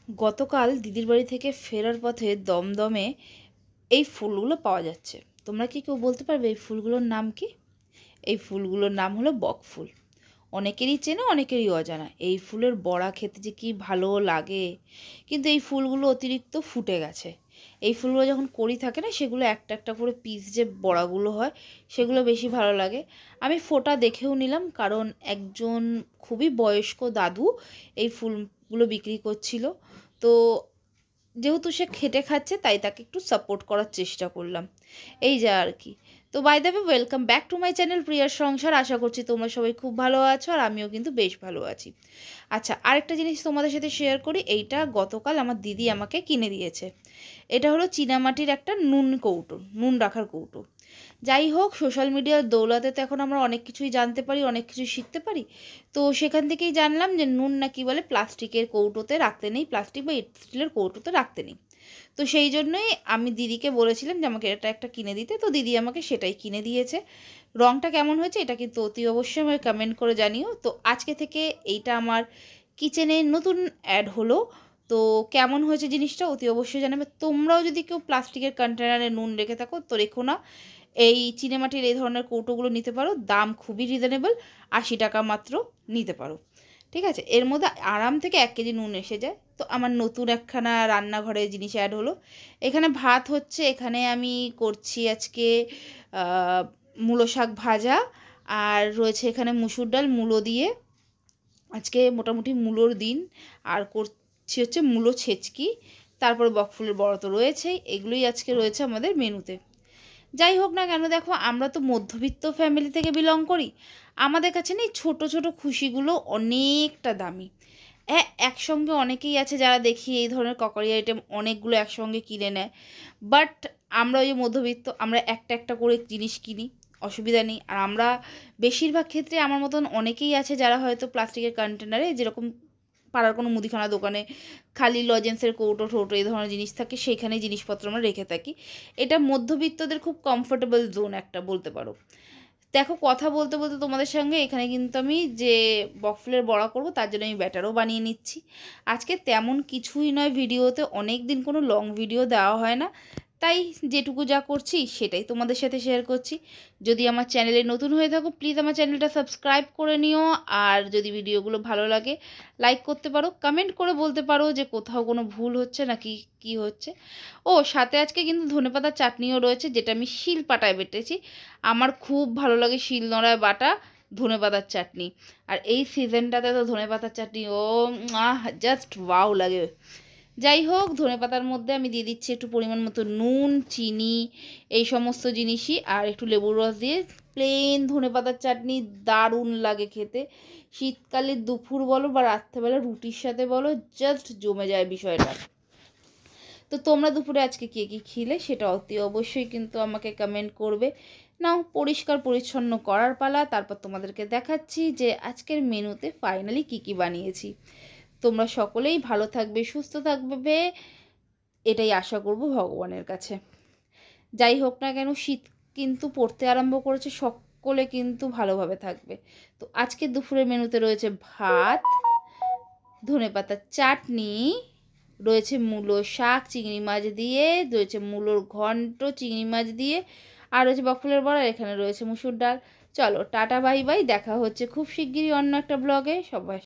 গতকাল দিদির বাড়ি থেকে ফেরার পথে দমদমে এই ফুলগুলো পাওয়া যাচ্ছে। তোমরা কি কেউ বলতে পারবে এই ফুলগুলোর নাম কি? এই ফুলগুলোর নাম হলো বকফুল। অনেকেরই চেনা, অনেকেরই অজানা। এই ফুলের বড়া খেতে যে কি ভালো লাগে, কিন্তু এই ফুলগুলো অতিরিক্ত ফুটে গেছে। এই ফুলগুলো যখন কড়ি থাকে না, সেগুলো একটা একটা করে পিস যে বড়াগুলো হয়, সেগুলো বেশি ভালো লাগে। আমি ফোটা দেখেও নিলাম, কারণ একজন খুবই বয়স্ক দাদু এই ফুলগুলো বিক্রি করছিল। তো যেহেতু সে খেটে খাচ্ছে, তাই তাকে একটু সাপোর্ট করার চেষ্টা করলাম, এই যা আর কি। তো by the way, welcome back to my channel প্রিয়ার সংসার। আশা করছি তোমরা সবাই খুব ভালো আছো, আর আমিও কিন্তু বেশ ভালো আছি। আচ্ছা, আরেকটা জিনিস তোমাদের সাথে শেয়ার করি। এইটা গতকাল আমার দিদি আমাকে কিনে দিয়েছে। এটা হলো চীনামাটির একটা নুন কৌটো, নুন রাখার কৌটো। যাই হোক, সোশ্যাল মিডিয়ার দৌলতে তো এখন আমরা অনেক কিছুই জানতে পারি, অনেক কিছুই শিখতে পারি। তো সেখান থেকেই জানলাম যে নুন নাকি বলে প্লাস্টিকের কৌটোতে রাখতে নেই, প্লাস্টিক বা স্টিলের কৌটোতে রাখতে নেই। তো সেই জন্যই আমি দিদিকে বলেছিলাম যে আমাকে এটা একটা কিনে দিতে। তো দিদি আমাকে সেটাই কিনে দিয়েছে। রঙটা কেমন হয়েছে এটা কিন্তু অতি অবশ্যই আমাকে কমেন্ট করে জানিও। তো আজকে থেকে এইটা আমার কিচেনে নতুন অ্যাড হলো। তো কেমন হয়েছে জিনিসটা অতি অবশ্যই জানাবে। তোমরাও যদি কেউ প্লাস্টিকের কন্টেনারে নুন রেখে থাকো, তো রেখো না। এই চিনেমাটির এই ধরনের কৌটোগুলো নিতে পারো, দাম খুবই রিজনেবল, 80 টাকা মাত্র নিতে পারো। ঠিক আছে, এর মধ্যে আরাম থেকে 1 কেজি নুন এসে যায়। তো আমার নতুন একখানা রান্নাঘরে জিনিস অ্যাড হলো। এখানে ভাত হচ্ছে, এখানে আমি করছি আজকে মূলো শাক ভাজা, আর রয়েছে এখানে মুসুর ডাল মূলো দিয়ে। আজকে মোটামুটি মূলোর দিন। আর করছি হচ্ছে মূলো ছেচকি, তারপরে বকফুলের বড়া তো রয়েছেই। এগুলোই আজকে রয়েছে আমাদের মেনুতে। যাই হোক না কেন, দেখো আমরা তো মধ্যবিত্ত ফ্যামিলি থেকে বিলং করি। আমাদের কাছে না এই ছোটো ছোটো খুশিগুলো অনেকটা দামি। হ্যাঁ, একসঙ্গে অনেকেই আছে যারা দেখি এই ধরনের ক্রকারি আইটেম অনেকগুলো একসঙ্গে কিনে নেয়। বাট আমরা ওই যে মধ্যবিত্ত, আমরা একটা একটা করে জিনিস কিনি, অসুবিধা নেই। আর আমরা বেশিরভাগ ক্ষেত্রে আমার মতন অনেকেই আছে যারা হয়তো প্লাস্টিকের কন্টেনারে, যেরকম পাড়ার কোনো মুদিখানা দোকানে খালি লজেন্সের কৌটো ঠৌটো এই ধরনের জিনিস থাকে, সেইখানেই জিনিসপত্র আমরা রেখে থাকি। এটা মধ্যবিত্তদের খুব কমফোর্টেবল জোন একটা বলতে পারো। দেখো, কথা বলতে বলতে তোমাদের সঙ্গে এখানে কিন্তু আমি যে বকফুলের বড়া করব, তার জন্য আমি ব্যাটারও বানিয়ে নিচ্ছি। আজকে তেমন কিছুই নয়, ভিডিওতে অনেক দিন কোনো লং ভিডিও দেওয়া হয় না, তাই যেটুকু যা করছি সেটাই তোমাদের সাথে শেয়ার করছি। যদি আমার চ্যানেলে নতুন হয়ে থাকো, প্লিজ আমার চ্যানেলটা সাবস্ক্রাইব করে নিও। আর যদি ভিডিওগুলো ভালো লাগে, লাইক করতে পারো, কমেন্ট করে বলতে পারো যে কোথাও কোনো ভুল হচ্ছে নাকি কি হচ্ছে। ও সাথে আজকে কিন্তু ধনেপাতার চাটনিও রয়েছে, যেটা আমি শিলপাটায় বেটেছি। আমার খুব ভালো লাগে শিলনোড়ায় বাটা ধনেপাতার চাটনি। আর এই সিজনটাতে তো ধনেপাতার চাটনি ও জাস্ট ওয়াও লাগে। যাই হোক, ধনেপাতার মধ্যে আমি দিয়ে দিচ্ছি একটু পরিমাণ মতো নুন, চিনি, এই সমস্ত জিনিসই, আর একটু লেবুর রস দিয়ে প্লেন ধনেপাতার চাটনি দারুণ লাগে খেতে। শীতকালে দুপুর বলো বা রাত্রেবেলা রুটির সাথে বলো, জাস্ট জমে যায় বিষয়টা। তো তোমরা দুপুরে আজকে কে কী খেলে সেটা অতি অবশ্যই কিন্তু আমাকে কমেন্ট করবে। নাও, পরিষ্কার পরিচ্ছন্ন করার পালা। তারপর তোমাদেরকে দেখাচ্ছি যে আজকের মেনুতে ফাইনালি কী কী বানিয়েছি। তোমরা সকলেই ভালো থাকবে, সুস্থ থাকবে, এটাই আশা করব ভগবানের কাছে। যাই হোক না কেন, শীত কিন্তু পড়তে আরম্ভ করেছে, সকলে কিন্তু ভালোভাবে থাকবে। তো আজকে দুপুরের মেনুতে রয়েছে ভাত, ধনেপাতার চাটনি, রয়েছে মূলো শাক চিংড়ি মাছ দিয়ে, রয়েছে মূলোর ঘন্ট চিংড়ি মাছ দিয়ে, আর রয়েছে বকফুলের বড়া, এখানে রয়েছে মুসুর ডাল। চলো টাটা, বাই বাই, দেখা হচ্ছে খুব শিগগিরই অন্য একটা ব্লগে। সবাই